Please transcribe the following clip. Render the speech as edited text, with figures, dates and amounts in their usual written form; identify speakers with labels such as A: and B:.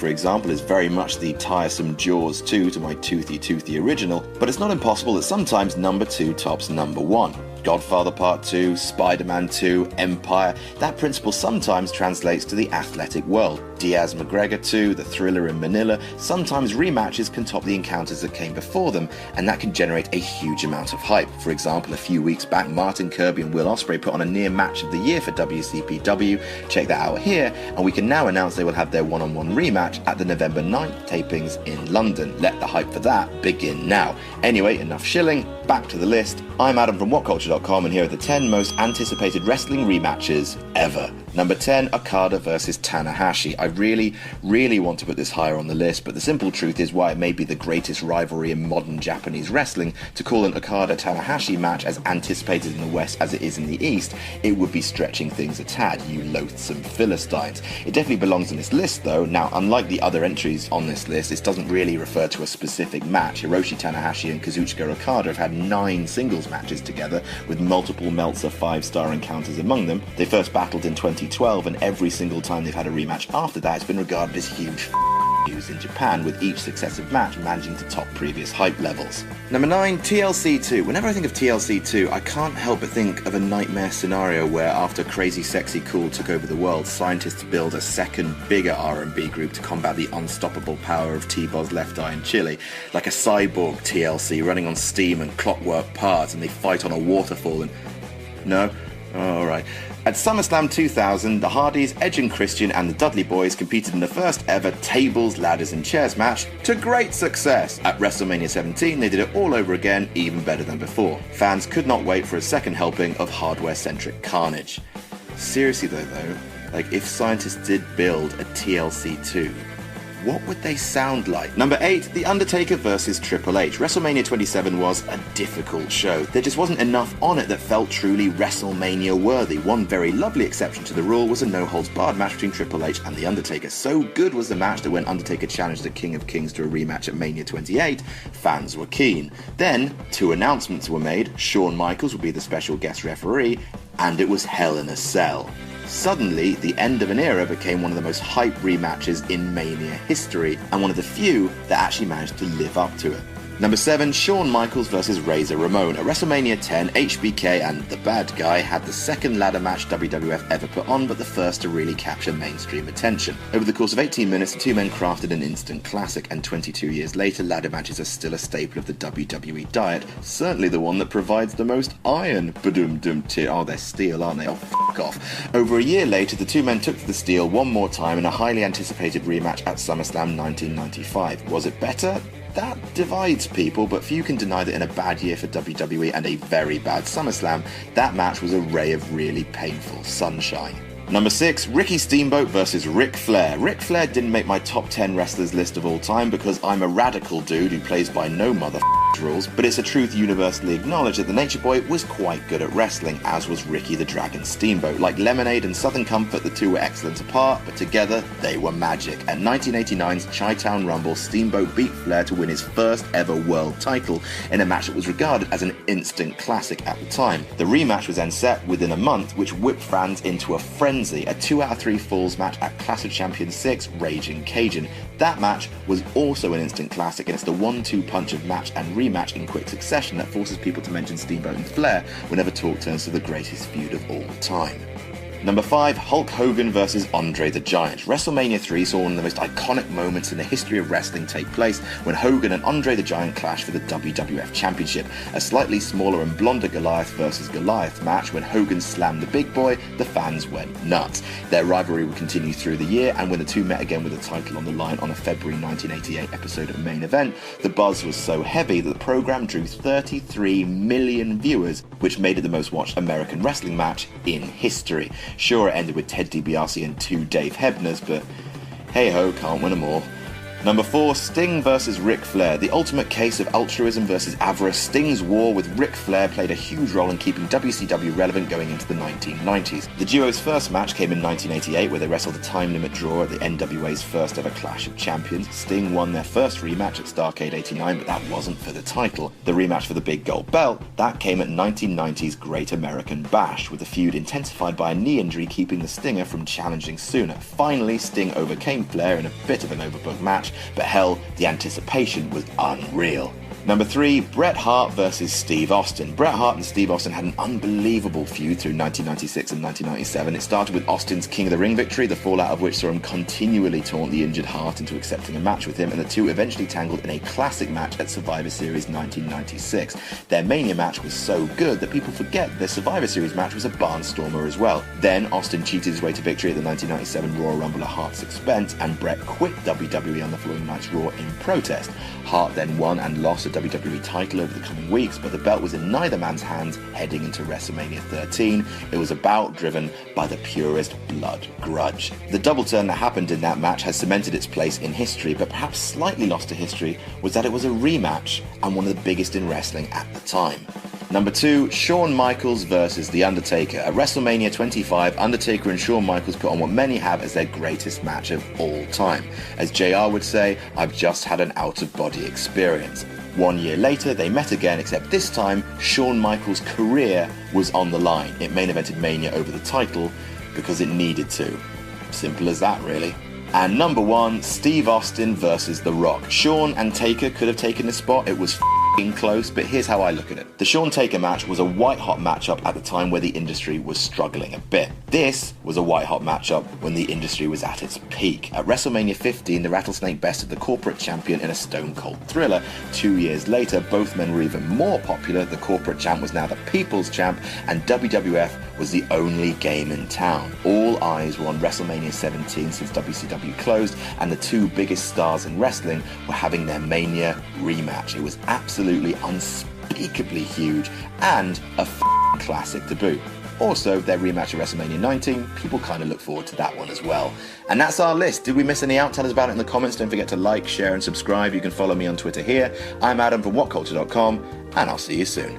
A: for example, is very much the tiresome Jaws 2 to my Toothy original, but it's not impossible that sometimes number 2 tops number 1. Godfather Part 2, Spider-Man 2, Empire, that principle sometimes translates to the athletic world. Diaz-McGregor 2, The Thriller in Manila, sometimes rematches can top the encounters that came before them, and that can generate a huge amount of hype. For example, a few weeks back, Martin Kirby and Will Ospreay put on a near match of the year for WCPW. Check that out here, and we can now announce they will have their one-on-one rematch at the November 9th tapings in London. Let the hype for that begin now. Anyway, enough shilling, back to the list. I'm Adam from WhatCulture.com, and here are the 10 most anticipated wrestling rematches ever. Number 10, Okada versus Tanahashi. I really want to put this higher on the list, but the simple truth is, why it may be the greatest rivalry in modern Japanese wrestling, to call an Okada-Tanahashi match as anticipated in the West as it is in the East, it would be stretching things a tad, you loathsome Philistines. It definitely belongs on this list though. Now, unlike the other entries on this list, this doesn't really refer to a specific match. Hiroshi Tanahashi and Kazuchika Okada have had 9 singles matches together, with multiple Meltzer 5-star encounters among them. They first battled in 2012, and every single time they've had a rematch after that, it's been regarded as huge news in Japan, with each successive match managing to top previous hype levels. Number 9, TLC 2. Whenever I think of TLC 2, I can't help but think of a nightmare scenario where, after Crazy Sexy Cool took over the world, scientists build a second, bigger R&B group to combat the unstoppable power of T-Boz's Left Eye in Chile. Like a cyborg TLC running on steam and clockwork parts, and they fight on a waterfall and... No? Alright. At SummerSlam 2000, the Hardys, Edge and Christian, and the Dudley Boys competed in the first ever tables, ladders and chairs match to great success. At WrestleMania 17, they did it all over again, even better than before. Fans could not wait for a second helping of hardware-centric carnage. Seriously though, like, if scientists did build a TLC 2, what would they sound like? Number 8, The Undertaker vs Triple H. WrestleMania 27 was a difficult show. There just wasn't enough on it that felt truly WrestleMania worthy. One very lovely exception to the rule was a no-holds-barred match between Triple H and The Undertaker. So good was the match that when Undertaker challenged the King of Kings to a rematch at Mania 28, fans were keen. Then, 2 announcements were made. Shawn Michaels would be the special guest referee, and it was Hell in a Cell. Suddenly, the end of an era became one of the most hyped rematches in Mania history, and one of the few that actually managed to live up to it. Number 7, Shawn Michaels vs Razor Ramon. At WrestleMania 10, HBK and The Bad Guy had the second ladder match WWF ever put on, but the first to really capture mainstream attention. Over the course of 18 minutes, the two men crafted an instant classic, and 22 years later, ladder matches are still a staple of the WWE diet, certainly the one that provides the most iron. Ba-dum-dum-tit. Oh, they're steel, aren't they? Oh, f*** off. Over a year later, the two men took to the steel one more time in a highly anticipated rematch at SummerSlam 1995. Was it better? That divides people, but few can deny that in a bad year for WWE and a very bad SummerSlam, that match was a ray of really painful sunshine. Number 6, Ricky Steamboat vs Ric Flair. Ric Flair didn't make my top 10 wrestlers list of all time because I'm a radical dude who plays by no rules, but it's a truth universally acknowledged that the Nature Boy was quite good at wrestling, as was Ricky the Dragon Steamboat. Like Lemonade and Southern Comfort, the two were excellent apart, but together they were magic. At 1989's Chi-Town Rumble, Steamboat beat Flair to win his first ever world title in a match that was regarded as an instant classic at the time. The rematch was then set within a month, which whipped fans into a frenzy. A 2 out of 3 falls match at Clash of Champions 6, Raging Cajun. That match was also an instant classic, and it's the 1-2 punch of match and rematch in quick succession that forces people to mention Steamboat and Flair whenever talk turns to the greatest feud of all time. Number 5, Hulk Hogan vs Andre the Giant. WrestleMania 3 saw one of the most iconic moments in the history of wrestling take place when Hogan and Andre the Giant clashed for the WWF Championship. A slightly smaller and blonder Goliath versus Goliath match. When Hogan slammed the big boy, the fans went nuts. Their rivalry would continue through the year, and when the two met again with the title on the line on a February 1988 episode of Main Event, the buzz was so heavy that the program drew 33 million viewers, which made it the most watched American wrestling match in history. Sure, it ended with Ted DiBiase and 2 Dave Hebners, but hey-ho, can't win them all. Number 4, Sting versus Ric Flair. The ultimate case of altruism versus avarice. Sting's war with Ric Flair played a huge role in keeping WCW relevant going into the 1990s. The duo's first match came in 1988, where they wrestled a time limit draw at the NWA's first ever Clash of Champions. Sting won their first rematch at Starrcade 89, but that wasn't for the title. The rematch for the big gold belt, that came at 1990's Great American Bash, with the feud intensified by a knee injury keeping the Stinger from challenging sooner. Finally, Sting overcame Flair in a bit of an overbooked match, but hell, the anticipation was unreal. Number 3, Bret Hart versus Steve Austin. Bret Hart and Steve Austin had an unbelievable feud through 1996 and 1997. It started with Austin's King of the Ring victory, the fallout of which saw him continually taunt the injured Hart into accepting a match with him, and the two eventually tangled in a classic match at Survivor Series 1996. Their Mania match was so good that people forget their Survivor Series match was a barnstormer as well. Then Austin cheated his way to victory at the 1997 Royal Rumble at Hart's expense, and Bret quit WWE on the following night's Raw in protest. Hart then won and lost a WWE title over the coming weeks, but the belt was in neither man's hands heading into WrestleMania 13. It was a bout driven by the purest blood grudge. The double turn that happened in that match has cemented its place in history, but perhaps slightly lost to history was that it was a rematch and one of the biggest in wrestling at the time. Number 2, Shawn Michaels versus The Undertaker. At WrestleMania 25, Undertaker and Shawn Michaels put on what many have as their greatest match of all time. As JR would say, "I've just had an out-of-body experience." 1 year later, they met again, except this time, Shawn Michaels' career was on the line. It main evented Mania over the title because it needed to. Simple as that, really. And number 1, Steve Austin versus The Rock. Shawn and Taker could have taken this spot. It was close, but here's how I look at it. The Shawn Taker match was a white-hot matchup at the time where the industry was struggling a bit. This was a white-hot matchup when the industry was at its peak. At WrestleMania 15, the Rattlesnake bested the corporate champion in a stone-cold thriller. 2 years later, both men were even more popular. The corporate champ was now the people's champ, and WWF was the only game in town. All eyes were on WrestleMania 17 since WCW closed, and the two biggest stars in wrestling were having their Mania rematch. It was absolutely unspeakably huge and a classic to boot. Also, their rematch at WrestleMania 19, people kind of look forward to that one as well. And that's our list. Did we miss any out? Tell us about it in the comments. Don't forget to like, share and subscribe. You can follow me on Twitter here. I'm Adam from WhatCulture.com, and I'll see you soon.